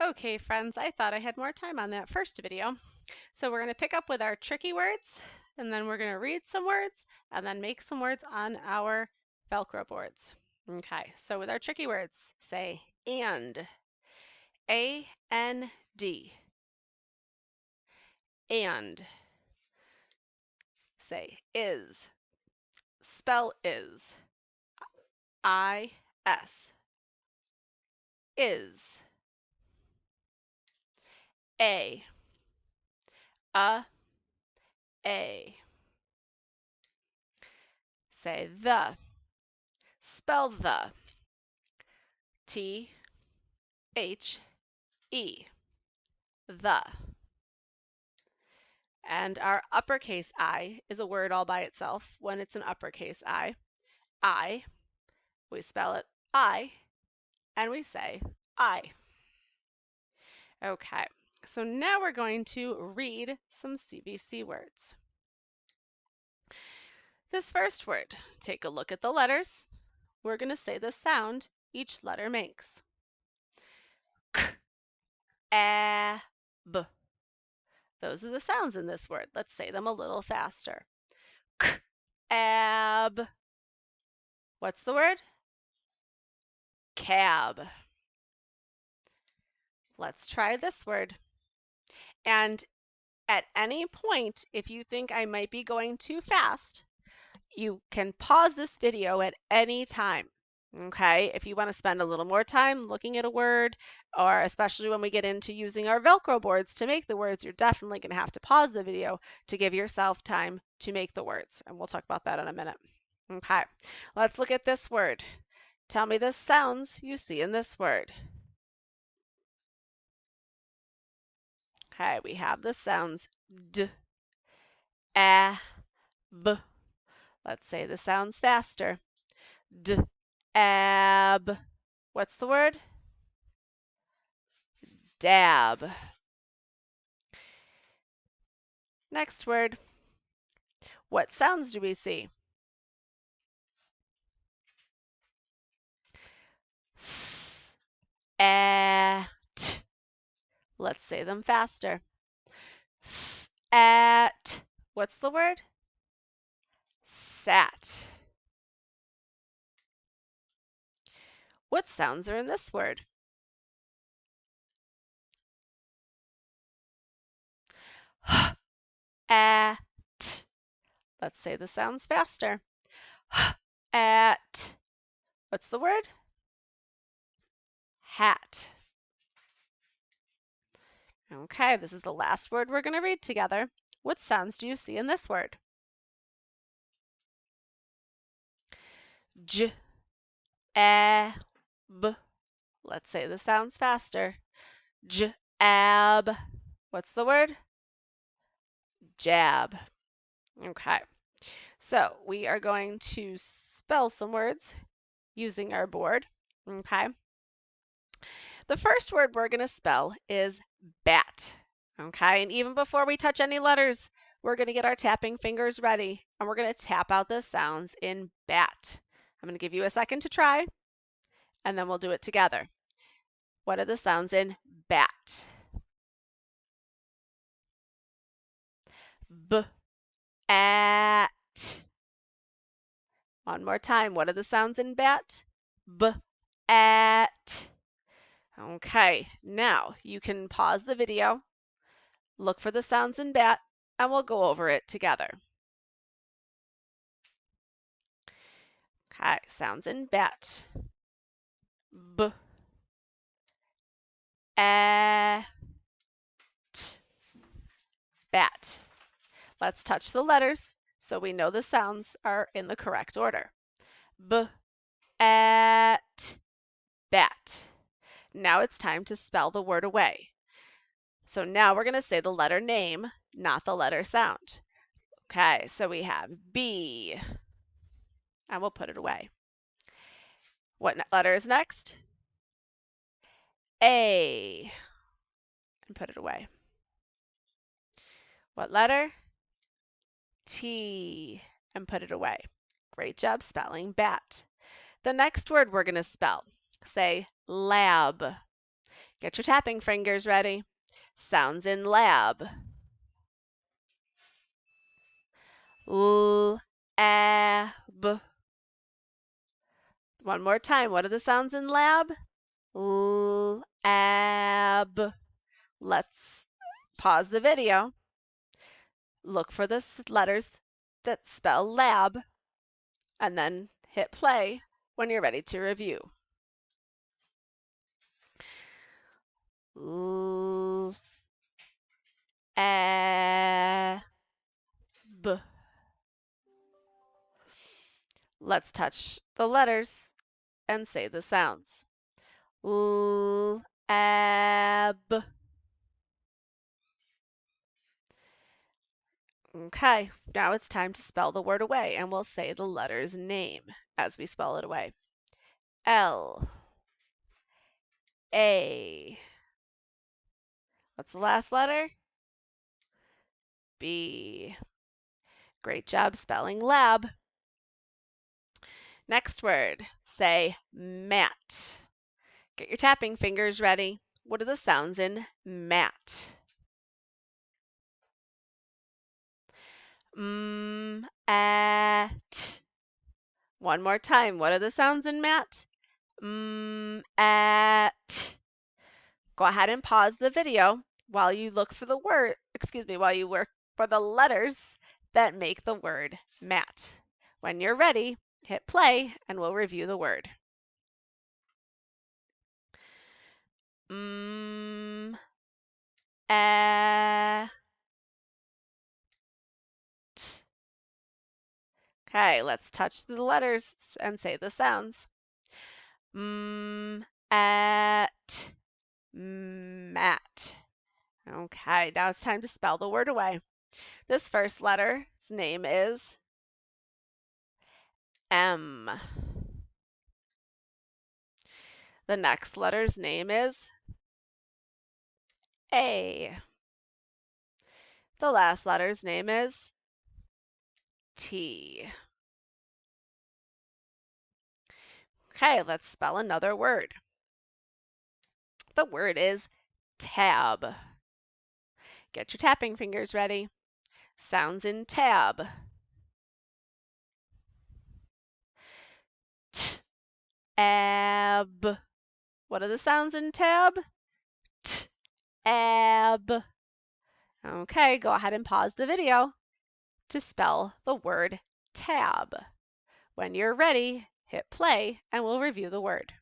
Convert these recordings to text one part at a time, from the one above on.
Okay, friends, I thought I had more time on that first video. So we're going to pick up with our tricky words, and then we're going to read some words, and then make some words on our Velcro boards. Okay, so with our tricky words, say and. A-N-D. And. Say is. Spell is. I-S. Is. A. A. Say the. Spell the. T-H-E. The. And our uppercase I is a word all by itself when it's an uppercase I. I, we spell it I, and we say I. Okay, so now we're going to read some CVC words. This first word, take a look at the letters. We're going to say the sound each letter makes. K, A, B. Those are the sounds in this word. Let's say them a little faster. K, ab. What's the word? Cab. Let's try this word. And at any point, if you think I might be going too fast, you can pause this video at any time. Okay, if you want to spend a little more time looking at a word, or especially when we get into using our Velcro boards to make the words, you're definitely going to have to pause the video to give yourself time to make the words. And we'll talk about that in a minute. Okay, let's look at this word. Tell me the sounds you see in this word. Okay, we have the sounds D, A, B. Let's say the sounds faster. D, ab. What's the word? Dab. Next word. What sounds do we see? S, at. Let's say them faster. S, at. What's the word? Sat. What sounds are in this word? H, at. Let's say the sounds faster. H, at. What's the word? Hat. Okay, this is the last word we're going to read together. What sounds do you see in this word? J, A, B. Let's say the sounds faster. J, ab. What's the word? Jab. Okay, so we are going to spell some words using our board. Okay, the first word we're going to spell is bat. Okay, and even before we touch any letters, we're going to get our tapping fingers ready and we're going to tap out the sounds in bat. I'm going to give you a second to try and then we'll do it together. What are the sounds in bat? B, at. One more time. What are the sounds in bat? B, at. Okay, now you can pause the video, look for the sounds in bat, and we'll go over it together. Okay, sounds in bat. B, at. Bat. Let's touch the letters so we know the sounds are in the correct order. B, at, bat. Now it's time to spell the word away. So now we're going to say the letter name, not the letter sound. Okay, so we have B, and we'll put it away. What letter is next? A, and put it away. What letter? T, and put it away. Great job spelling bat. The next word we're going to spell, say lab. Get your tapping fingers ready. Sounds in lab. L, A, B. One more time. What are the sounds in lab? L, A, B. Let's pause the video. Look for the letters that spell lab, and then hit play when you're ready to review. L, A, B. Let's touch the letters and say the sounds. L, A, B. Okay, now it's time to spell the word away, and we'll say the letter's name as we spell it away. L, A. What's the last letter? B. Great job spelling lab. Next word, say mat. Get your tapping fingers ready. What are the sounds in mat? At. One more time. What are the sounds in mat? At. Go ahead and pause the video while you look for the word, while you work for the letters that make the word mat. When you're ready, hit play and we'll review the word. Okay, let's touch the letters and say the sounds. At, mat. Okay, now it's time to spell the word away. This first letter's name is M. The next letter's name is A. The last letter's name is T. Okay, let's spell another word. The word is tab. Get your tapping fingers ready. Sounds in tab. T, ab. What are the sounds in tab? T, ab. Okay, go ahead and pause the video to spell the word tab. When you're ready, hit play and we'll review the word.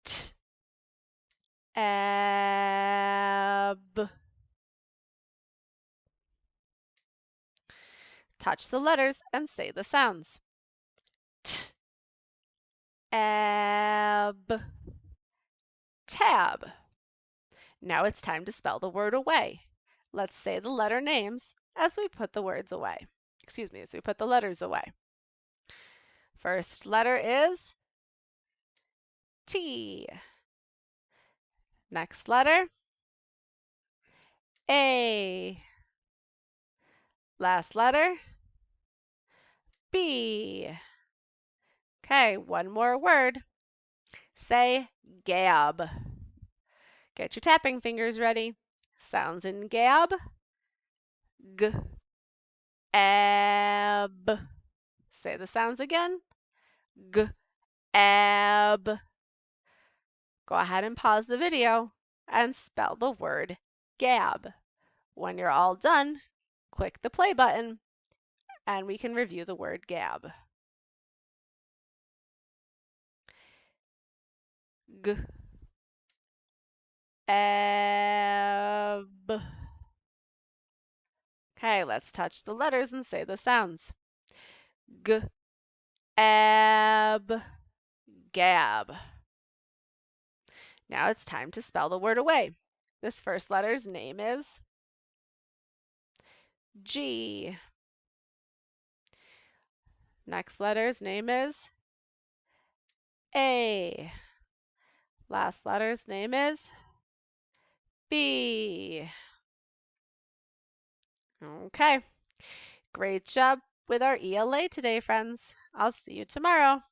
T, ab. Touch the letters and say the sounds. T, ab. Tab. Now it's time to spell the word away. Let's say the letter names as we put the words away. As we put the letters away. First letter is T. Next letter, A. Last letter, B. Okay, one more word. Say gab. Get your tapping fingers ready. Sounds in gab. G, ab. Say the sounds again. G, ab. Go ahead and pause the video and spell the word gab. When you're all done, click the play button and we can review the word gab. G, ab. Okay, let's touch the letters and say the sounds. G, ab, gab. Now it's time to spell the word away. This first letter's name is G. Next letter's name is A. Last letter's name is B. Okay, great job with our ELA today, friends. I'll see you tomorrow.